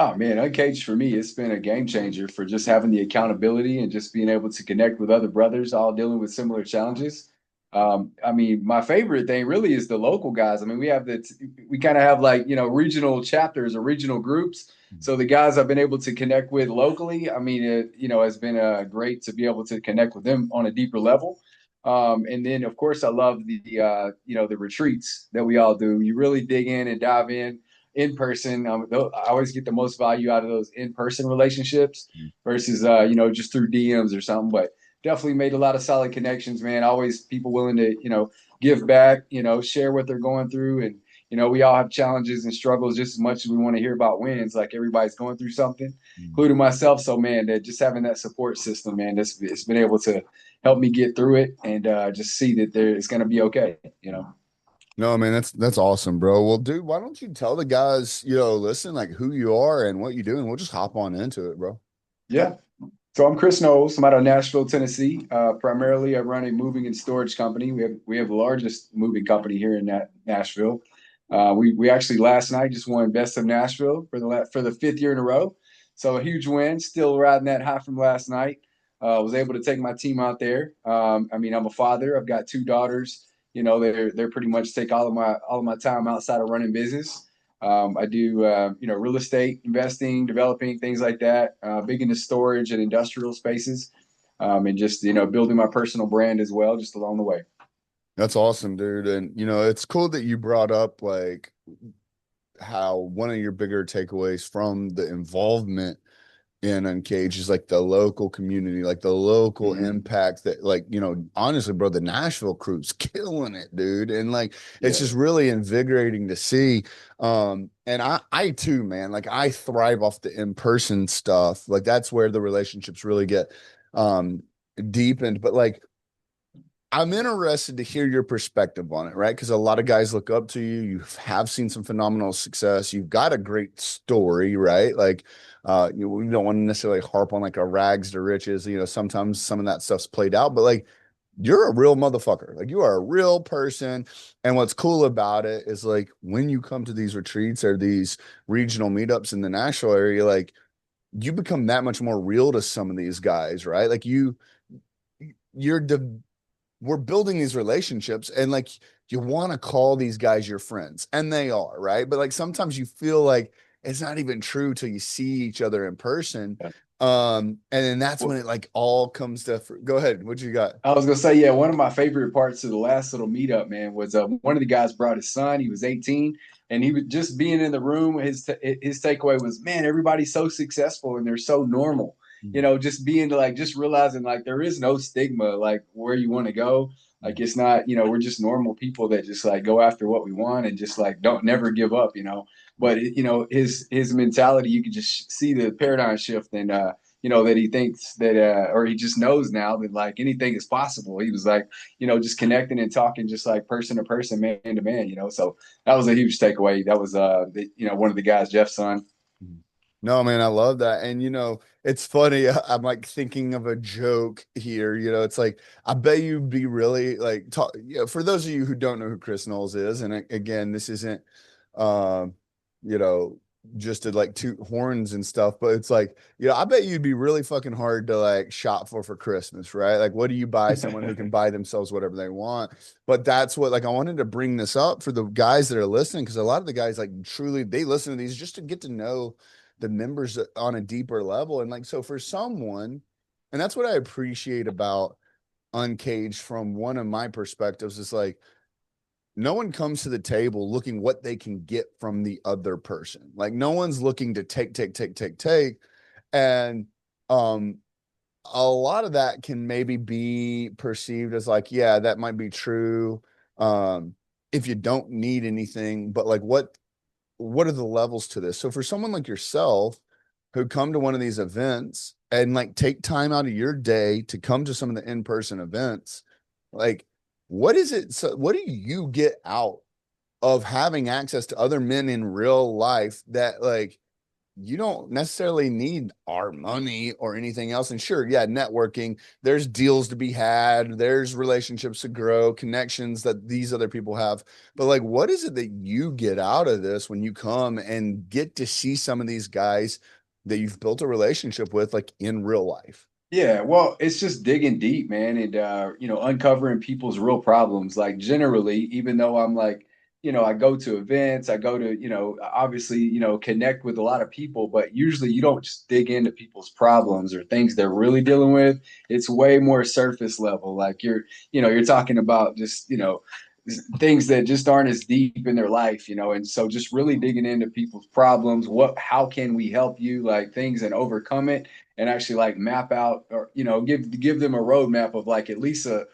Oh man, Uncaged for me, it's been a game changer for just having the accountability and just being able to connect with other brothers all dealing with similar challenges. I mean, my favorite thing really is the local guys. I mean, we kind of have like, regional chapters or regional groups. So the guys I've been able to connect with locally, I mean, has been great to be able to connect with them on a deeper level. And then, of course, I love the retreats that we all do. You really dig in and dive in person. I always get the most value out of those in person relationships versus just through DMs or something. But definitely made a lot of solid connections, man. Always people willing to give back, share what they're going through, and we all have challenges and struggles just as much as we want to hear about wins. Like everybody's going through something, including myself. So man, that just having that support system, man, it's been able to help me get through it and just see that it's going to be okay. No, man, that's awesome, bro. Well, dude, why don't you tell the guys, listen, like who you are and what you do, and we'll just hop on into it, bro. Yeah. So I'm Chris Knowles. I'm out of Nashville, Tennessee. Primarily, I run a moving and storage company. We have the largest moving company here in Nashville. We actually last night just won Best of Nashville for the fifth year in a row. So a huge win. Still riding that high from last night. Was able to take my team out there. I mean, I'm a father. I've got two daughters. They're pretty much take all of my time outside of running business. I do, real estate investing, developing things like that. Big into storage and industrial spaces, and just building my personal brand as well, just along the way. That's awesome, dude. And it's cool that you brought up like how one of your bigger takeaways from the involvement in Uncaged is like the local community, like the local Mm-hmm. impact that, like, honestly, bro, the Nashville crew's killing it, dude. And like, it's Yeah. just really invigorating to see. And I too, man, like I thrive off the in-person stuff. Like that's where the relationships really get um deepened. But like, I'm interested to hear your perspective on it, right? Because a lot of guys look up to you. You have seen some phenomenal success. You've got a great story, right? Like, we don't want to necessarily harp on like a rags to riches. Sometimes some of that stuff's played out, but like, you're a real motherfucker. Like, you are a real person. And what's cool about it is like when you come to these retreats or these regional meetups in the Nashville area, like you become that much more real to some of these guys, right? Like you're we're building these relationships and like you want to call these guys your friends and they are, right? But like sometimes you feel like it's not even true till you see each other in person. Yeah. And then that's when Well, it like all comes to go ahead. What you got? I was gonna say, yeah, one of my favorite parts of the last little meetup, man, was one of the guys brought his son. He was 18, and he was just being in the room. His takeaway was, man, everybody's so successful and they're so normal. Just being like, just realizing like there is no stigma like where you want to go. Like it's not, we're just normal people that just like go after what we want and just like don't never give up. But his mentality, you can just see the paradigm shift and that he thinks that, or he just knows now that like anything is possible. He was like, just connecting and talking just like person to person, man to man. So that was a huge takeaway. That was, one of the guys, Jeff's son. No, man, I love that. And it's funny. I'm like thinking of a joke here. It's like I bet you'd be really like for those of you who don't know who Chris Knowles is, and again, this isn't um, you know, just to like toot horns and stuff, but it's like, I bet you'd be really fucking hard to like shop for Christmas, right? Like, what do you buy someone who can buy themselves whatever they want? But that's what like I wanted to bring this up for the guys that are listening, because a lot of the guys like truly they listen to these just to get to know the members on a deeper level. And like, so for someone, and that's what I appreciate about Uncaged from one of my perspectives is like, no one comes to the table looking what they can get from the other person. Like no one's looking to take. And um a lot of that can maybe be perceived as like, yeah, that might be true. If you don't need anything, but like what are the levels to this? So for someone like yourself who come to one of these events and like take time out of your day to come to some of the in-person events, like what is it? So what do you get out of having access to other men in real life that like you don't necessarily need our money or anything else. And sure, yeah, networking, there's deals to be had, there's relationships to grow, connections that these other people have. But like, what is it that you get out of this when you come and get to see some of these guys that you've built a relationship with, like in real life? Yeah, well, it's just digging deep, man, and uncovering people's real problems. Like generally, even though I'm like, I go to events, I go to, obviously, connect with a lot of people, but usually you don't just dig into people's problems or things they're really dealing with. It's way more surface level. Like you're talking about just, things that just aren't as deep in their life, and so just really digging into people's problems, how can we help you, like things and overcome it and actually like map out or give them a roadmap of like at least a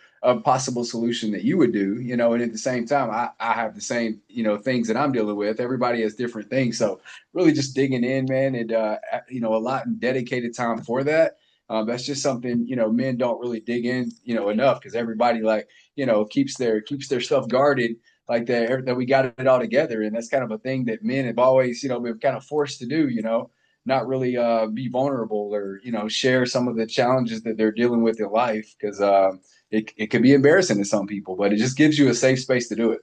possible solution that you would do, and at the same time I have the same things that I'm dealing with. Everybody has different things, so really just digging in, man, and a lot and dedicated time for that. That's just something men don't really dig in enough, because everybody like keeps their stuff guarded, like that we got it all together, and that's kind of a thing that men have always been kind of forced to do, not really be vulnerable or share some of the challenges that they're dealing with in life, because it could be embarrassing to some people, but it just gives you a safe space to do it.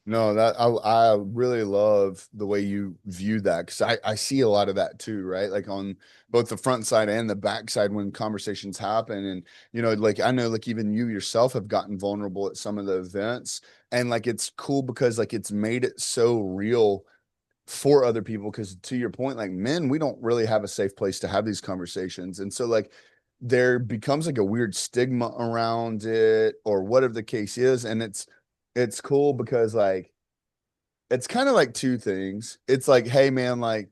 No, that I really love the way you view that, because I see a lot of that too, right? Like on both the front side and the back side when conversations happen. And like I know like even you yourself have gotten vulnerable at some of the events. And like it's cool because like it's made it so real for other people. Because to your point, like men, we don't really have a safe place to have these conversations. And so like there becomes like a weird stigma around it or whatever the case is. And it's cool because like it's kind of like two things. It's like, hey man, like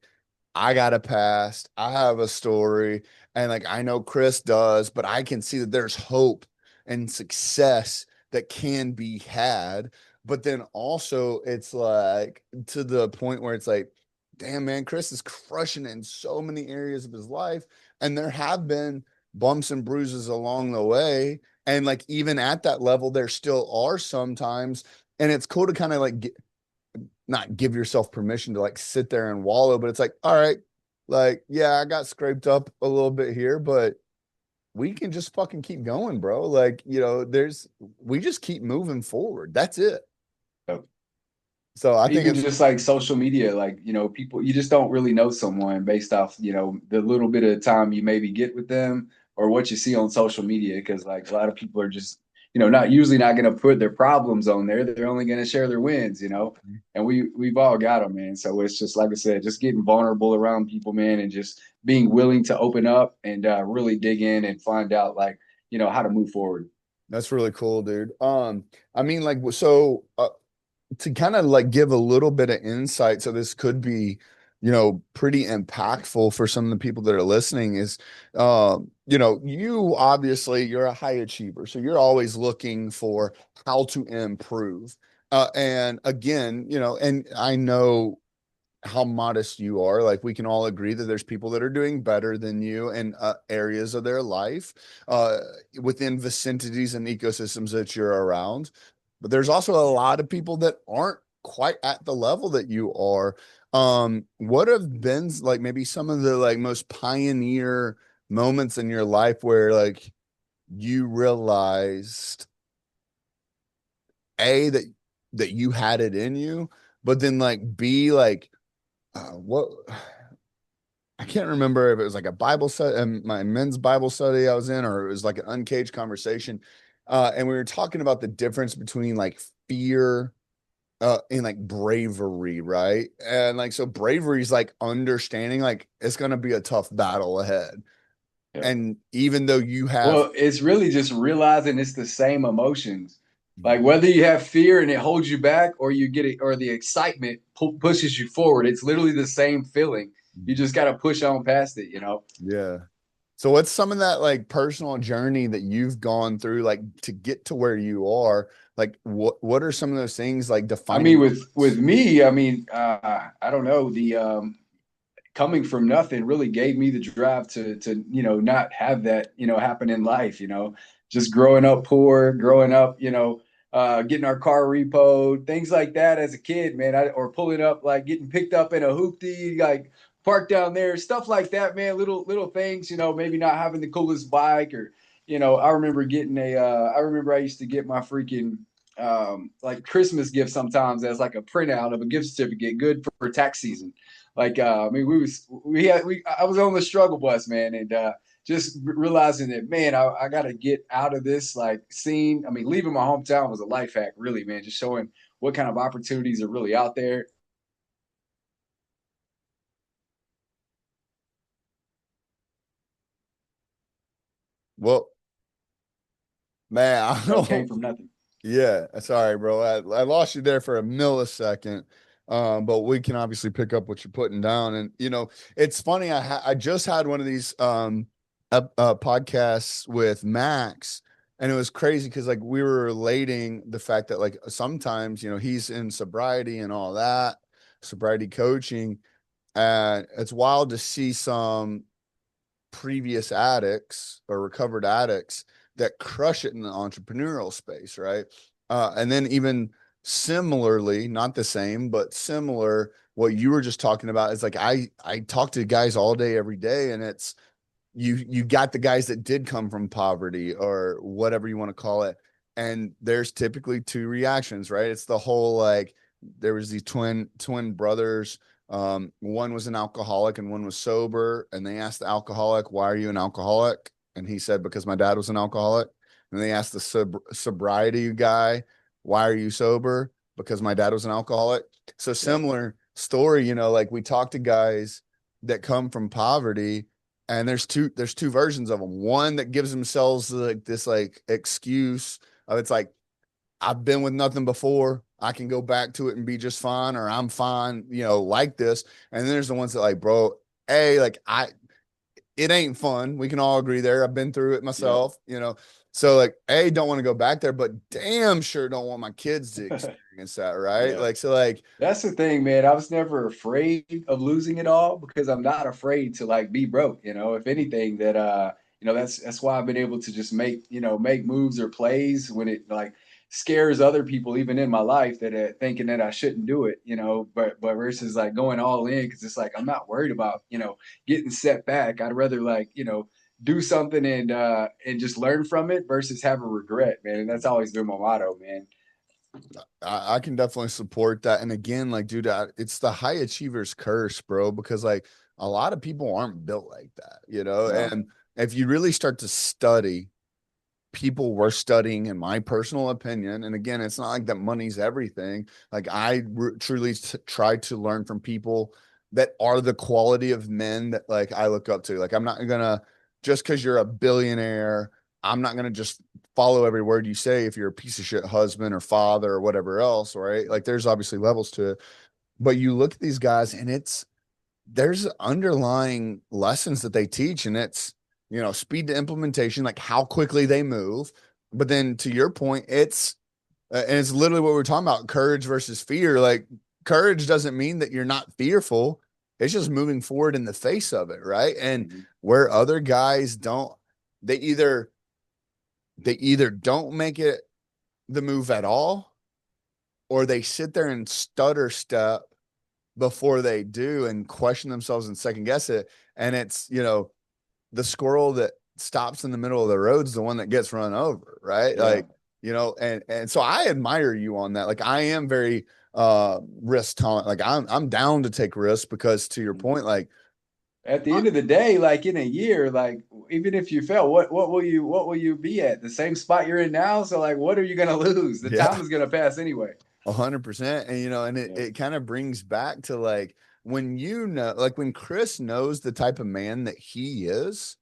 I got a past, I have a story, and like I know Chris does, but I can see that there's hope and success that can be had. But then also it's like to the point where it's like, damn man, Chris is crushing it in so many areas of his life. And there have been bumps and bruises along the way. And like even at that level, there still are sometimes. And it's cool to kind of like not give yourself permission to like sit there and wallow, but it's like, all right, like, yeah, I got scraped up a little bit here, but we can just fucking keep going, bro. Like, we just keep moving forward. That's it. So I think Even it's, just like social media, like people, you just don't really know someone based off the little bit of time you maybe get with them or what you see on social media, because like a lot of people are just not going to put their problems on there. They're only going to share their wins, and we've all got them, man. So it's just like I said, just getting vulnerable around people, man, and just being willing to open up and really dig in and find out like how to move forward. that's really cool, dude. I mean, like, so to kind of like give a little bit of insight, so this could be pretty impactful for some of the people that are listening, is you obviously you're a high achiever, so you're always looking for how to improve, and again, and I know how modest you are. Like we can all agree that there's people that are doing better than you in areas of their life, uh, within vicinities and ecosystems that you're around. But there's also a lot of people that aren't quite at the level that you are. What have been like maybe some of the like most pioneer moments in your life where like you realized A, that you had it in you, but then like B, like what I can't remember if it was like a Bible study, my men's Bible study I was in, or it was like an uncaged conversation. And we were talking about the difference between like fear and like bravery, right? And like, so bravery is like understanding like it's going to be a tough battle ahead. Yeah. And even though you have, Well, it's really just realizing it's the same emotions. Like whether you have fear and it holds you back, or you get it, or the excitement pushes you forward. It's literally the same feeling. You just got to push on past it. yeah. So what's some of that like personal journey that you've gone through like to get to where you are? Like what are some of those things like I defining mean, with moments? me, I mean, I don't know. The coming from nothing really gave me the drive to not have that happen in life. Just growing up poor, growing up, getting our car repoed, things like that as a kid, man. Or pulling up, like getting picked up in a hoopty, like park down there, stuff like that, man. Little things, you know, maybe not having the coolest bike, or you know, I remember getting I remember I used to get my freaking like Christmas gift sometimes as like a printout of a gift certificate, good for tax season. Like I mean, I was on the struggle bus, man, and just realizing that, man, I got to get out of this like scene. I mean, leaving my hometown was a life hack, really, man. Just showing what kind of opportunities are really out there. Well, man, I You know, came don't. from nothing. Yeah, sorry, bro. I lost you there for a millisecond. But we can obviously pick up what you're putting down. And you know, it's funny. I just had one of these podcasts with Max, and it was crazy because like we were relating the fact that like sometimes you know he's in sobriety and all that, sobriety coaching, and it's wild to see some previous addicts or recovered addicts that crush it in the entrepreneurial space, right? And then even similarly, not the same, but similar, what you were just talking about is like I talk to guys all day, every day, and it's you got the guys that did come from poverty or whatever you want to call it, and there's typically two reactions, right? It's the whole like there was these twin brothers, one was an alcoholic and one was sober, and they asked the alcoholic, why are you an alcoholic? And he said, because my dad was an alcoholic. And they asked the sobriety guy, why are you sober? Because my dad was an alcoholic. So Yeah. similar story, you know, like we talk to guys that come from poverty, and there's two versions of them. One that gives themselves like this like excuse of it's like I've been with nothing before. I can go back to it and be just fine, or I'm fine, you know, like this. And then there's the ones that like, bro, hey, like it ain't fun. We can all agree there. I've been through it Yep. myself, you know. So like, hey, don't want to go back there, but damn sure don't want my kids to experience that, right? Yeah. Like, so like, That's the thing, man. I was never afraid of losing it all because I'm not afraid to like be broke, you know. If anything, that you know, that's why I've been able to just make moves or plays when it like scares other people even in my life that thinking that I shouldn't do it, you know, but versus like going all in because it's like I'm not worried about, you know, getting set back. I'd rather like, you know, do something and just learn from it versus have a regret, man. And that's always been my motto, man. I can definitely support that. And again, like, dude, it's the high achievers curse, bro, because like a lot of people aren't built like that, you know? No. And if you really start to study, people were studying, in my personal opinion. And again, it's not like that money's everything. Like I truly try to learn from people that are the quality of men that like I look up to. Like I'm not gonna just because you're a billionaire, I'm not gonna just follow every word you say if you're a piece of shit husband or father or whatever else, right? Like there's obviously levels to it. But you look at these guys and there's underlying lessons that they teach, and it's you know speed to implementation, like how quickly they move. But then to your point, and it's literally what we're talking about, courage versus fear. Like courage doesn't mean that you're not fearful, it's just moving forward in the face of it, right? And Mhm. where other guys don't, they either don't make it the move at all, or they sit there and stutter step before they do and question themselves and second guess it. And it's, you know, the squirrel that stops in the middle of the road is the one that gets run over, right? Yeah. Like, you know, and so I admire you on that. Like I am very risk tolerant. Like I'm down to take risks because to your Mhm. point, like At the end of the day, like in a year, like even if you fail, what will you be at? The same spot you're in now? So like what are you gonna lose? The yeah, time is gonna pass anyway. 100%. And you know, and Yeah. it kind of brings back to like when you know, like when Chris knows the type of man that he is,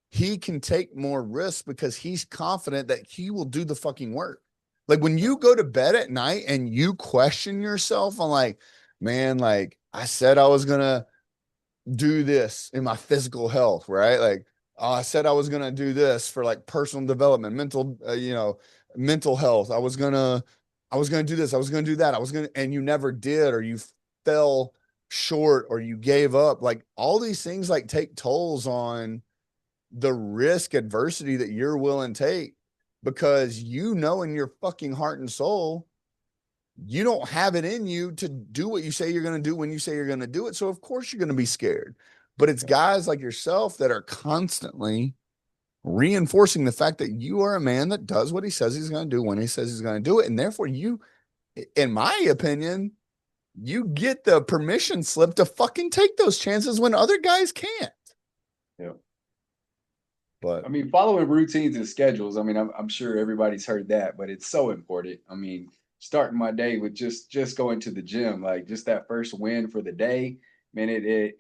he can take more risks because he's confident that he will do the fucking work. Like when Yeah. you go to bed at night and you question yourself on like, man, like I said I was gonna do this in my physical health, right? Like, oh, I said I was gonna do this for like personal development, mental, you know, mental health. I was gonna do this. I was gonna do that. I was gonna, and you never did, or you fell short, or you gave up. Like all these things, like take tolls on the risk adversity that you're willing to take because you know in your fucking heart and soul you don't have it in you to do what you say you're going to do when you say you're going to do it. So of course you're going to be scared. But it's guys like yourself that are constantly reinforcing the fact that you are a man that does what he says he's going to do when he says he's going to do it. And therefore you, in my opinion, you get the permission slip to fucking take those chances when other guys can't. Yeah. But I mean, following routines and schedules. I mean, I'm sure everybody's heard that, but it's so important. I mean, starting my day with just going to the gym, like just that first win for the day, man. It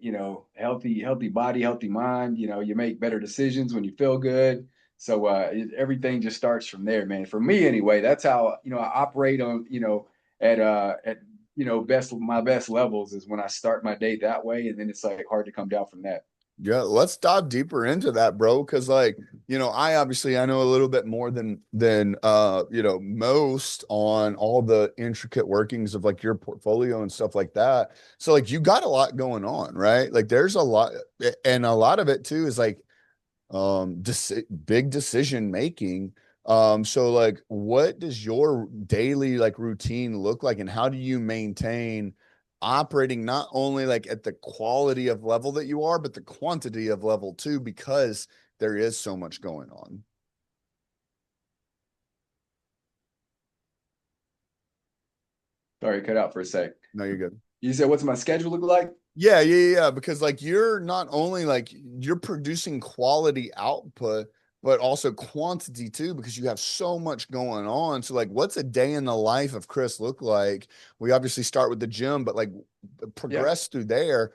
healthy body, healthy mind. You make better decisions when you feel good. So everything just starts from there, man. For me, anyway, that's how I operate on at best my best levels is when I start my day that way, and then it's like hard to come down from that. yeah, let's dive deeper into that, bro. Cause like, I know a little bit more than most on all the intricate workings of like your portfolio and stuff like that. So like you got a lot going on, right? Like there's a lot, and a lot of it too is like big decision making. So like what does your daily like routine look like, and how do you maintain operating not only like at the quality of level that you are, but the quantity of level too, because there is so much going on? Sorry, cut out for a sec. No, you're good. You said, what's my schedule look like? Yeah. Because like you're not only like you're producing quality output, but also quantity too, because you have so much going on. So like, what's a day in the life of Chris look like? We obviously start with the gym, but like Yeah. progress through there.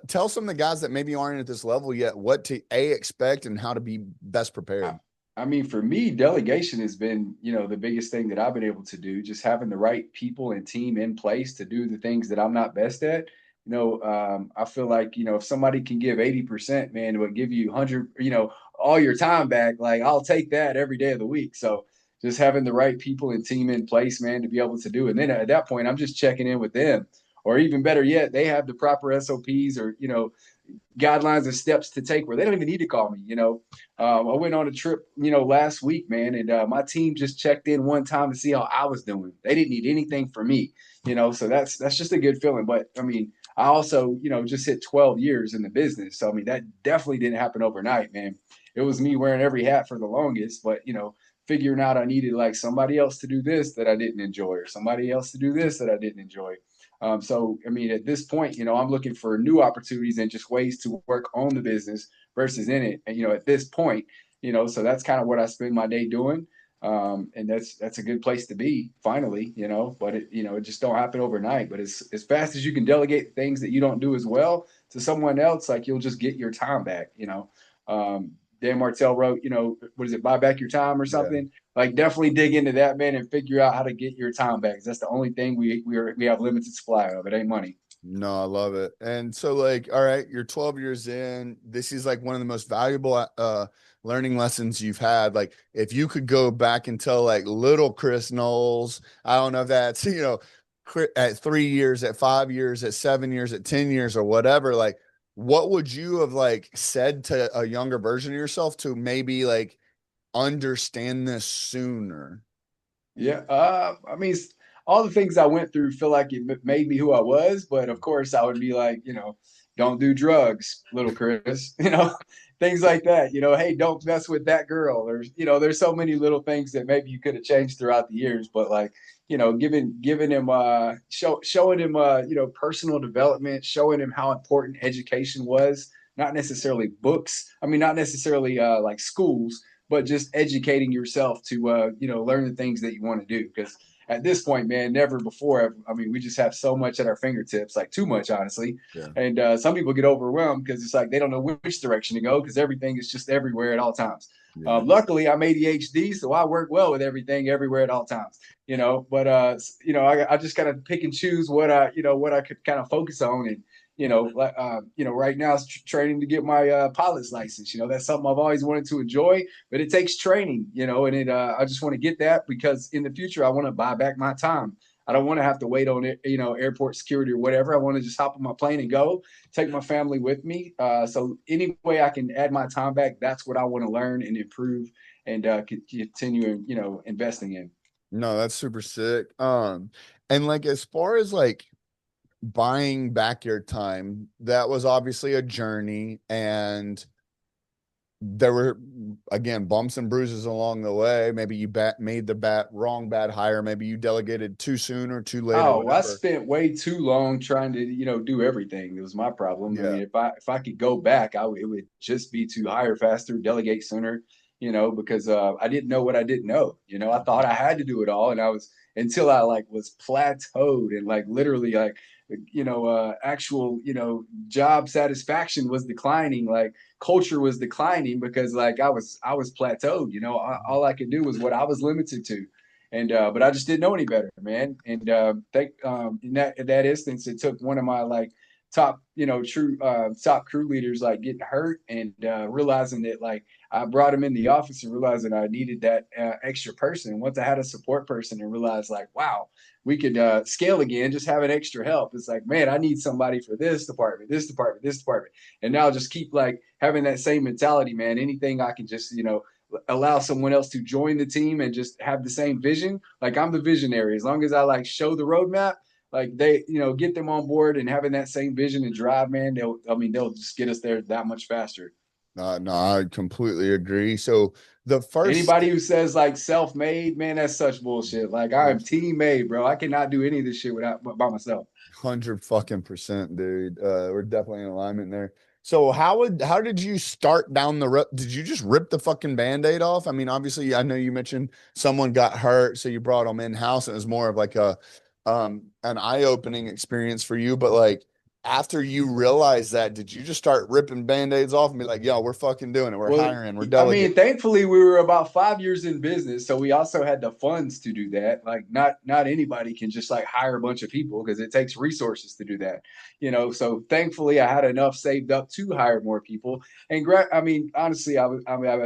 Tell some of the guys that maybe aren't at this level yet what to expect and how to be best I, prepared. I mean, for me, delegation has been, the biggest thing that I've been able to do, just having the right people and team in place to do the things that I'm not best at. I feel like, if somebody can give 80%, man, it would give you 100, all your time back. Like, I'll take that every day of the week. So just having the right people and team in place, man, to be able to do it. And then at that point, I'm just checking in with them. Or even better yet, they have the proper SOPs or, guidelines and steps to take where they don't even need to call me. I went on a trip, last week, man, and my team just checked in one time to see how I was doing. They didn't need anything from me, so that's just a good feeling. But I mean, I also, just hit 12 years in the business. So I mean, that definitely didn't happen overnight, man. It was me wearing every hat for the longest, but figuring out I needed like somebody else to do this that I didn't enjoy, or somebody else to do this that I didn't enjoy. So, I mean, at this point, I'm looking for new opportunities and just ways to work on the business versus in it. And, at this point, so that's kind of what I spend my day doing. And that's a good place to be finally, but it just don't happen overnight. But as fast as you can delegate things that you don't do as well to someone else, like you'll just get your time back. Dan Martell wrote, what is it, buy back your time or Yeah. something? Like definitely dig into that, man, and figure out how to get your time back. That's the only thing we have limited supply of. It ain't money. No, I love it. And so like, all right, you're 12 years in. This is like one of the most valuable learning lessons you've had. Like if you could go back and tell like little Chris Knowles, I don't know if that's, at 3 years, at 5 years, at 7 years, at 10 years or whatever, like what would you have like said to a younger version of yourself to maybe like understand this sooner? Yeah. I mean, all the things I went through feel like it made me who I was, but of course I would be like, don't do drugs, little Chris, things like that. Hey, don't mess with that girl. There's so many little things that maybe you could have changed throughout the years, but like, giving him showing him personal development, showing him how important education was, not necessarily books. I mean, not necessarily like schools, but just educating yourself to learn the things that you want to do. Because at this point, man, never before. I mean, we just have so much at our fingertips, like too much, honestly. Yeah. And some people get overwhelmed because it's like they don't know which direction to go because everything is just everywhere at all times. Yeah. Luckily, I'm ADHD, so I work well with everything everywhere at all times. But I just kind of pick and choose what I could kind of focus on and right now it's training to get my pilot's license. That's something I've always wanted to enjoy, but it takes training, and I just want to get that because in the future I want to buy back my time. I don't want to have to wait on it, airport security or whatever. I want to just hop on my plane and go, take my family with me. So any way I can add my time back, that's what I want to learn and improve and continue, investing in. No, that's super sick. And like, as far as like buying back your time, that was obviously a journey, and there were, again, bumps and bruises along the way. Maybe you made the wrong bad hire. Maybe you delegated too soon or too late or Oh, I whatever. spent way too long trying to, do everything. It was my problem. I Yeah. mean, if I could go back, it would just be to hire faster, delegate sooner, because I didn't know what I didn't know. I thought I had to do it all, and I was until I like was plateaued and like literally like actual job satisfaction was declining, like culture was declining because like I was plateaued. All I could do was what I was limited to. And but I just didn't know any better, man. And in that instance, it took one of my like top, true top crew leaders like getting hurt and realizing that like I brought him in the office and realizing I needed that extra person. Once I had a support person and realized like, wow, we could scale again, just having extra help. It's like, man, I need somebody for this department, this department, this department, and now just keep like having that same mentality, man. Anything I can just allow someone else to join the team and just have the same vision. Like I'm the visionary. As long as I like show the roadmap, like they, get them on board and having that same vision and drive, man, they'll just get us there that much faster. No, I completely agree. So the first Anybody who says like self-made, man, that's such bullshit. Like I'm team-made, bro. I cannot do any of this shit without by myself. 100% dude. We're definitely in alignment there. So how did you start down the road? Did you just rip the fucking band-aid off? I mean, obviously, I know you mentioned someone got hurt, so you brought them in-house. It was more of like a an eye-opening experience for you. But like, after you realized that, did you just start ripping band-aids off and be like, yo, we're fucking doing it. We're Well, hiring, we're I mean, delegating. thankfully we were about 5 years in business, so we also had the funds to do that. Like, not anybody can just like hire a bunch of people because it takes resources to do that. So thankfully I had enough saved up to hire more people. And I mean, honestly, I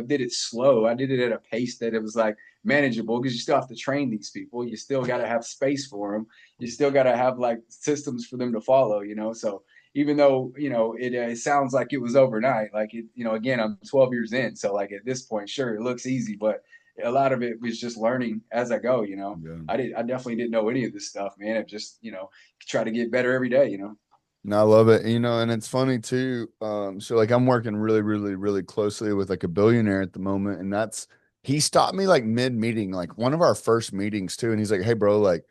did it slow. I did it at a pace that it was like manageable because you still have to train these people. You still got to have space for them. You still got to have like systems for them to follow. So even though it sounds like it was overnight, like again, I'm 12 years in, so like at this point, sure, it looks easy, but a lot of it was just learning as I go. Yeah. I definitely didn't know any of this stuff, man. It just try to get better every day. No, I love it. And it's funny too. So like I'm working really, really, really closely with like a billionaire at the moment, and he stopped me like mid meeting, like one of our first meetings too. And he's like, "Hey, bro, like,"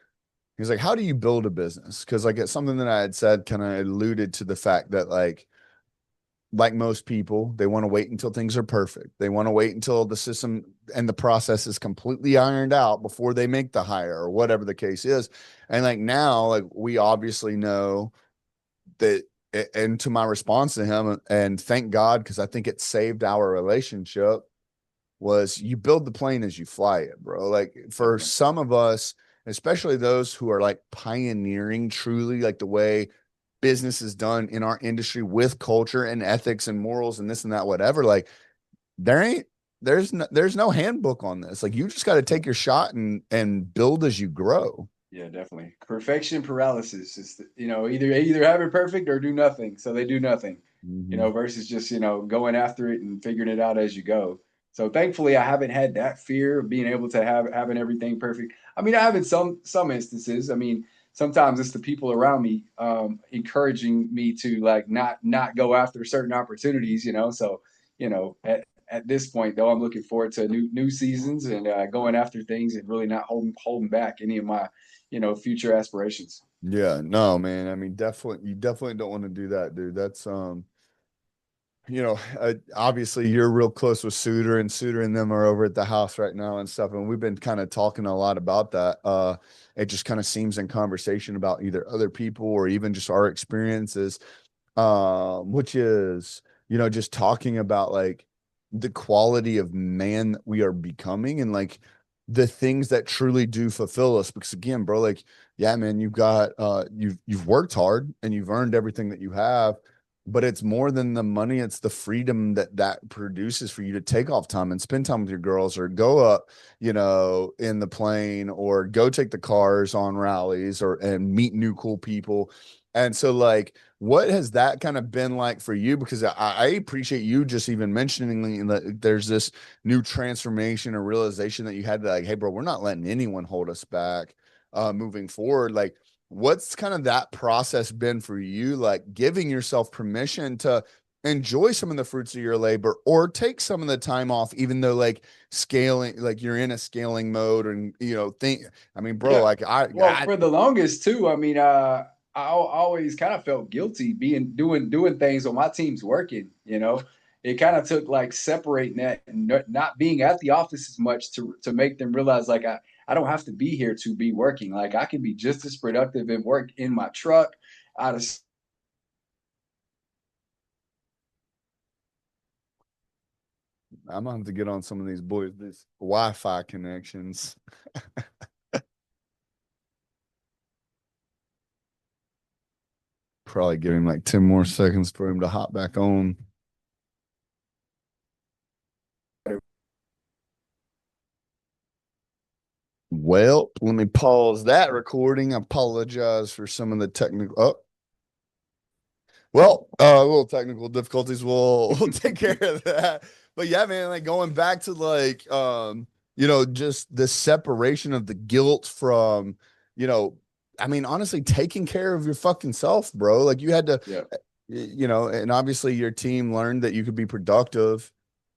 he's like, "How do you build a business?" Because like it's something that I had said kind of alluded to the fact that like most people, they want to wait until things are perfect. They want to wait until the system and the process is completely ironed out before they make the hire or whatever the case is. And like now, like we obviously know that, and to my response to him, and thank God, because I think it saved our relationship, was you build the plane as you fly it, bro. Like for Definitely. some of us, especially those who are like pioneering truly like the way business is done in our industry with culture and ethics and morals and this and that, whatever, like there ain't there's no handbook on this. Like you just got to take your shot and build as you grow. Yeah, definitely. Perfection paralysis is either have it perfect or do nothing. So they do nothing, Mm-hmm. versus just going after it and figuring it out as you go. So thankfully, I haven't had that fear of being able to having everything perfect. I mean, I have in some instances. I mean, sometimes it's the people around me encouraging me to like not go after certain opportunities. So at this point though, I'm looking forward to new seasons and going after things and really not holding back any of my future aspirations. Yeah, no, man. I mean, definitely, you definitely don't want to do that, dude. That's obviously you're real close with Suter, and Suter and them are over at the house right now and stuff. And we've been kind of talking a lot about that. It just kind of seems in conversation about either other people or even just our experiences, which is, just talking about like the quality of man that we are becoming and like the things that truly do fulfill us. Because again, bro, like, yeah, man, you've worked hard and you've earned everything that you have, but it's more than the money. It's the freedom that produces for you to take off time and spend time with your girls or go up, in the plane or go take the cars on rallies and meet new cool people. And so like, what has that kind of been like for you? Because I appreciate you just even mentioning that there's this new transformation or realization that you had, like, hey, bro, we're not letting anyone hold us back. moving forward. Like, what's kind of that process been for you? Like giving yourself permission to enjoy some of the fruits of your labor or take some of the time off, even though like scaling, like you're in a scaling mode and, think, I mean, bro, Yeah. like Well, for the longest too, I mean, always kind of felt guilty doing things when my team's working, you know. It kind of took like separating that and not being at the office as much to make them realize like I don't have to be here to be working. Like I can be just as productive and work in my truck out of I'm gonna have to get on some of these boys, these Wi-Fi connections. Probably give him like 10 more seconds for him to hop back on. Well, let me pause that recording. I apologize for some of the technical. Oh, well, little technical difficulties. We'll take care of that. But yeah, man, like going back to like, just the separation of the guilt from, you know, I mean, honestly, taking care of your fucking self, bro. Like you had to, yeah. and obviously your team learned that you could be productive,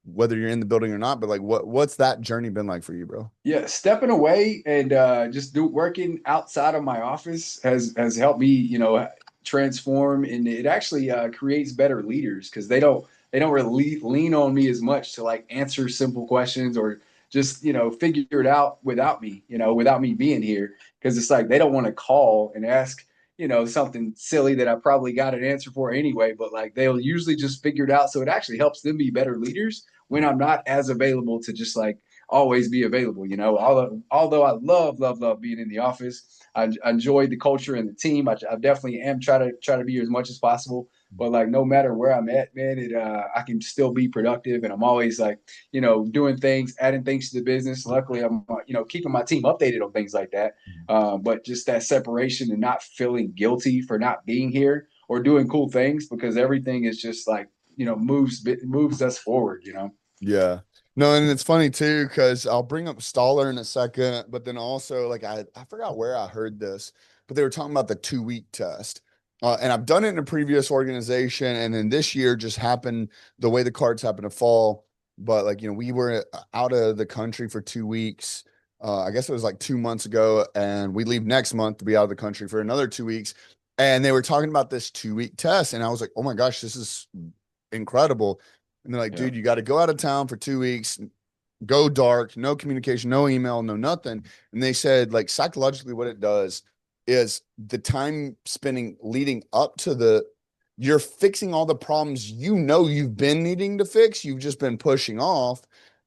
whether you're in the building or not. But like, what's that journey been like for you, bro? Yeah, stepping away and just working outside of my office has helped me, transform, and it actually creates better leaders because they don't really lean on me as much to like answer simple questions or just figure it out without me being here because it's like they don't want to call and ask something silly that I probably got an answer for anyway, but like they'll usually just figure it out. So it actually helps them be better leaders when I'm not as available to just like always be available. Although I love being in the office, I enjoy the culture and the team. I definitely am try to be here as much as possible. But like no matter where I'm at, man, it I can still be productive, and I'm always like doing things, adding things to the business. Luckily, I'm keeping my team updated on things like that. But just that separation and not feeling guilty for not being here or doing cool things because everything is just like moves us forward. Yeah. No, and it's funny too, because I'll bring up Stoller in a second, but then also like I forgot where I heard this, but they were talking about the 2 week test. And I've done it in a previous organization, and then this year just happened the way the cards happened to fall. But like, we were out of the country for 2 weeks. I guess it was like 2 months ago, and we leave next month to be out of the country for another 2 weeks. And they were talking about this 2 week test, and I was like, oh my gosh, this is incredible. And they're like, Yeah. dude, you got to go out of town for 2 weeks, go dark, no communication, no email, no nothing. And they said, like, psychologically, what it does is the time spending leading up to you're fixing all the problems you've been needing to fix, you've just been pushing off.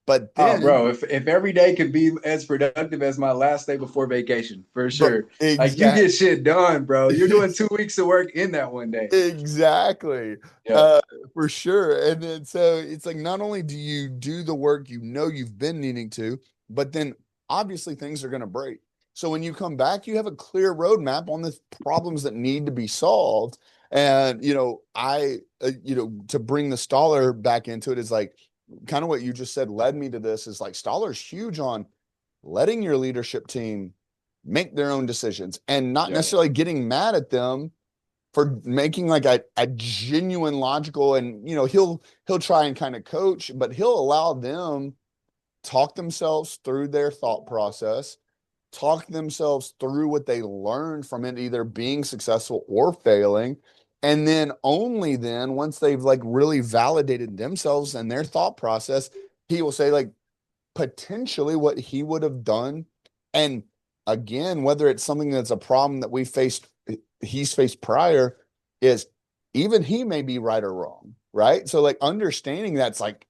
But Oh, then, bro, if every day could be as productive as my last day before vacation, for but sure. Like you exact get shit done, bro. You're doing 2 weeks of work in that one day. exactly. Yeah, Uh, for sure. And then so it's like not only do you do the work you've been needing to, but then obviously things are going to break. So when you come back, you have a clear roadmap on the problems that need to be solved. And to bring the Stoller back into it is like kind of what you just said led me to this is like Stoller's huge on letting your leadership team make their own decisions and not yeah, necessarily getting mad at them for making like a genuine logical, and he'll try and kind of coach, but he'll allow them talk themselves through their thought process, talk themselves through what they learned from it, either being successful or failing. And then only then, once they've like really validated themselves and their thought process, he will say like potentially what he would have done. And again, whether it's something that's a problem that he's faced prior, is even he may be right or wrong, right? So like understanding that's like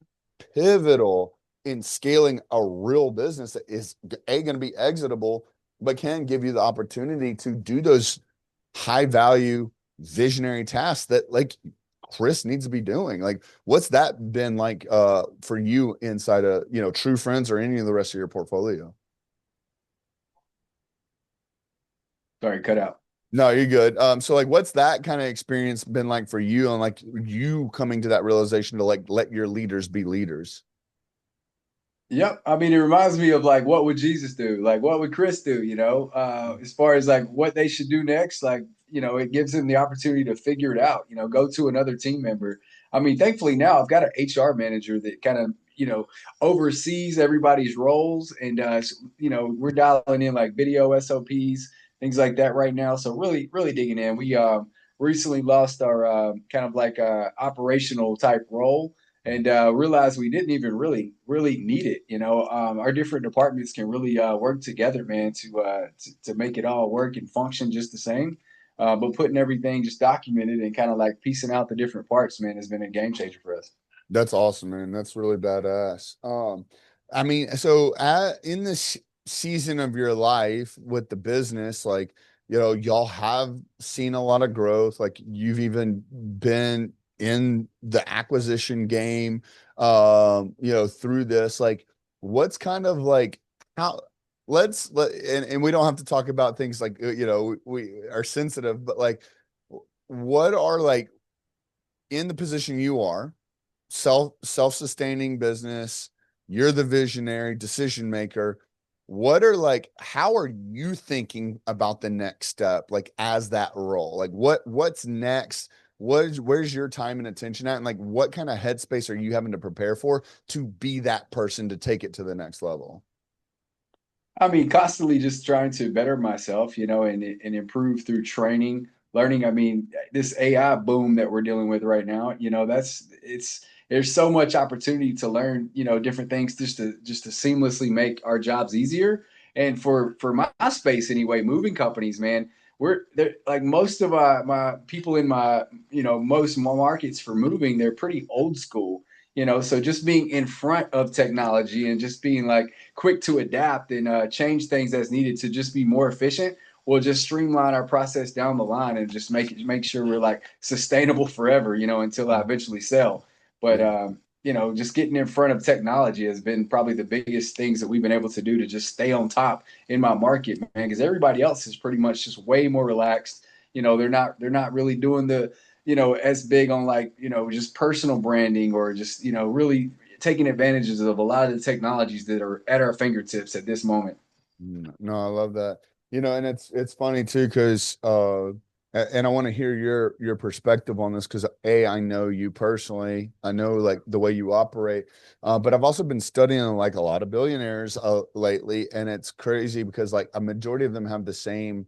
pivotal in scaling a real business that is going to be exitable, but can give you the opportunity to do those high value visionary tasks that like Chris needs to be doing. Like, what's that been like for you inside of True Friends or any of the rest of your portfolio? sorry, cut out. No, you're good. So like what's that kind of experience been like for you and like you coming to that realization to like let your leaders be leaders? Yep. I mean, it reminds me of like, what would Jesus do? Like, what would Chris do? As far as like what they should do next, like, it gives them the opportunity to figure it out, go to another team member. I mean, thankfully now I've got an HR manager that kind of, oversees everybody's roles. And, we're dialing in like video SOPs, things like that right now. So really, really digging in. We recently lost our kind of like operational type role and realized we didn't even really need it. Our different departments can really work together, man, to make it all work and function just the same. But putting everything just documented and kind of like piecing out the different parts, man, has been a game changer for us. That's awesome, man. That's really badass. I mean, so in this season of your life with the business, like, y'all have seen a lot of growth. Like you've even been in the acquisition game, through this. Like, what's kind of like how and we don't have to talk about things like, we are sensitive, but like, what are like in the position you are? Self-sustaining business, you're the visionary decision maker. What are like, how are you thinking about the next step, like as that role? Like what's next? Where's your time and attention at, and like what kind of headspace are you having to prepare for to be that person to take it to the next level? I mean, constantly just trying to better myself, and improve through training, learning. I mean, this AI boom that we're dealing with right now, there's so much opportunity to learn, different things just to seamlessly make our jobs easier. And for my space anyway, moving companies, man, we're there like most of my people in my, most markets for moving, they're pretty old school. So just being in front of technology and just being like quick to adapt and change things as needed to just be more efficient will just streamline our process down the line and just make sure we're like sustainable forever, until I eventually sell. But Yeah. just getting in front of technology has been probably the biggest things that we've been able to do to just stay on top in my market, man. Because everybody else is pretty much just way more relaxed. They're not really doing the as big on like, just personal branding or just, really taking advantages of a lot of the technologies that are at our fingertips at this moment. No, I love that. And it's funny too, because and I want to hear your perspective on this because I know you personally. I know like the way you operate. But I've also been studying like a lot of billionaires lately, and it's crazy because like a majority of them have the same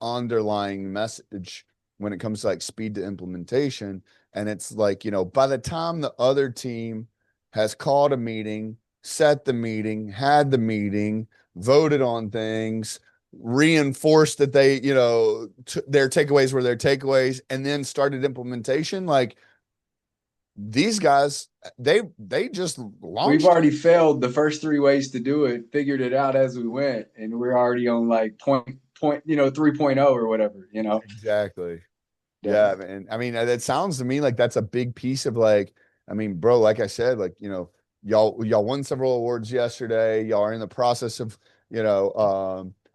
underlying message when it comes to like speed to implementation. And it's like, by the time the other team has called a meeting, set the meeting, had the meeting, voted on things, reinforced that they, their takeaways were their takeaways, and then started implementation, like these guys, they just We've launched. already failed the first three ways to do it, figured it out as we went, and we're already on like point 3.0 or whatever. Exactly. Yeah, Definitely. man. I mean, that sounds to me like that's a big piece of like, I mean, bro, like I said, like, y'all won several awards yesterday. Y'all are in the process of,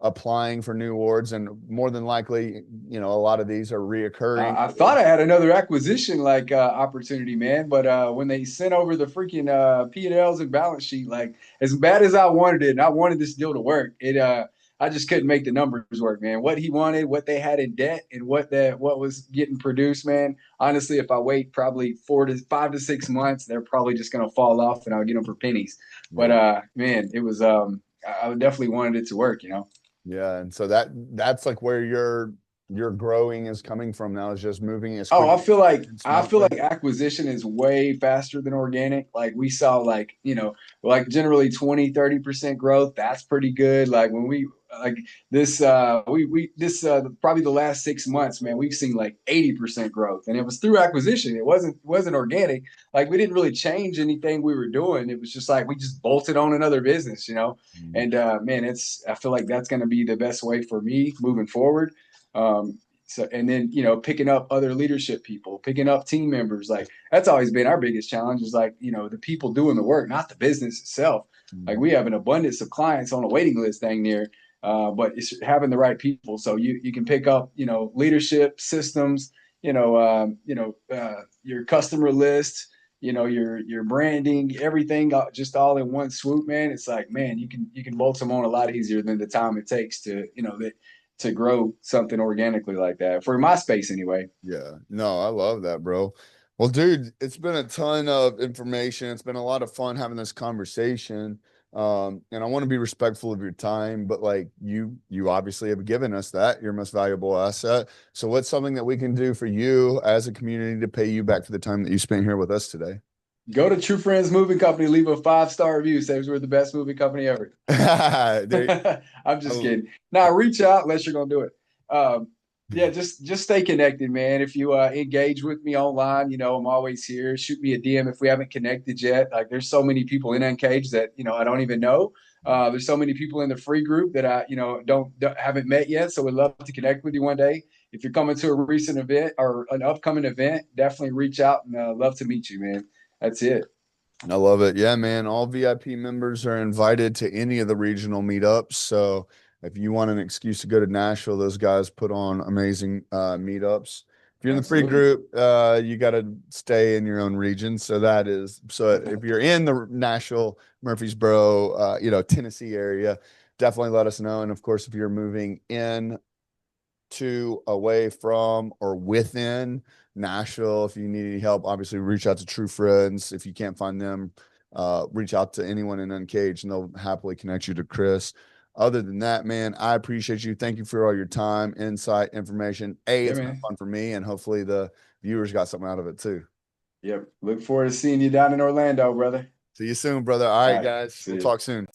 applying for new awards, and more than likely, a lot of these are reoccurring I thought I awards. had another acquisition like opportunity, man. But when they sent over the freaking P&Ls and balance sheet, like as bad as I wanted it, and I wanted this deal to work, I just couldn't make the numbers work, man. What he wanted, what they had in debt, and what was getting produced, man. Honestly, if I wait probably 5 to 6 months, they're probably just gonna fall off, and I'll get them for pennies. But Yeah. man, it was I definitely wanted it to work. Yeah. And so that's like where your growing is coming from now, is just moving as Oh, quickly I feel like and I feel smartly. like acquisition is way faster than organic. Like we saw like, like generally 20-30% growth. That's pretty good. Like when we like this we this probably the last 6 months, man, we've seen like 80% growth. And it was through acquisition. It wasn't organic. Like we didn't really change anything we were doing. It was just like we just bolted on another business. Mm. And man, I feel like that's gonna be the best way for me moving forward. So and then picking up other leadership people, picking up team members, like that's always been our biggest challenge, is like the people doing the work, not the business itself. Like Mhm. we have an abundance of clients on a waiting list dang near, but it's having the right people. So you can pick up leadership systems, your customer list, your branding, everything just all in one swoop, man. It's like, man, you can bolt them on a lot easier than the time it takes to grow something organically like that for my space anyway. Yeah, no, I love that, bro. Well, dude, it's been a ton of information. It's been a lot of fun having this conversation. And I want to be respectful of your time, but like you obviously have given us that, your most valuable asset. So what's something that we can do for you as a community to pay you back for the time that you spent here with us today? Go to True Friends Moving Company, leave a 5-star review. Says we're the best moving company ever. There, I'm just I- kidding. Now reach out unless you're gonna do it. Yeah, just stay connected, man. If you engage with me online, I'm always here. Shoot me a DM if we haven't connected yet. Like there's so many people in Uncaged that I don't even know. There's so many people in the free group that I don't haven't met yet. So we'd love to connect with you one day. If you're coming to a recent event or an upcoming event, definitely reach out and love to meet you, man. That's it. I love it. Yeah, man. All VIP members are invited to any of the regional meetups. So if you want an excuse to go to Nashville, those guys put on amazing meetups. If you're in the free Absolutely. group, you got to stay in your own region. So if you're in the Nashville, Murfreesboro, Tennessee area, definitely let us know. And of course, if you're moving in to, away from, or within Nashville. If you need any help, obviously reach out to True Friends. If you can't find them, reach out to anyone in Uncaged and they'll happily connect you to Chris. Other than that, man, I appreciate you. Thank you for all your time, insight, information. Yeah, It's been man. fun for me, and hopefully the viewers got something out of it too. Yep. Look forward to seeing you down in Orlando, brother. See you soon, brother. All All right, right. guys, See we'll you. talk soon.